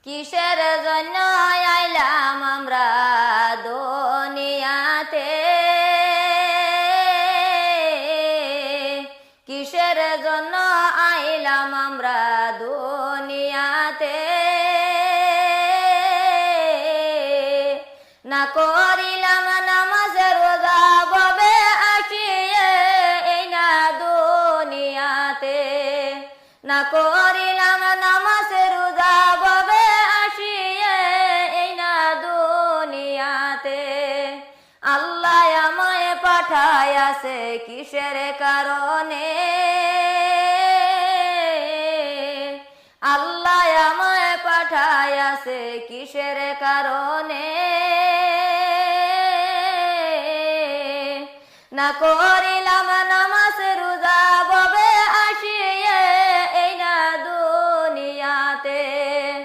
কিসের জন্য আইলাম আমরা দুনিয়াতে, কিসের জন্য আইলাম আমরা দুনিয়াতে, না করিলাম নামাজ রোজা ববে আসিয়ে এই না দুনিয়াতে, না করিলাম নামাজ রোজা ববে আসিয়ে এই না দুনিয়াতে। আল্লাহ আমায় পাঠাইয়াছে কিসের কারণে, আল্লাহ আমায় পাঠাইয়াছে কিসের কারণে, না করে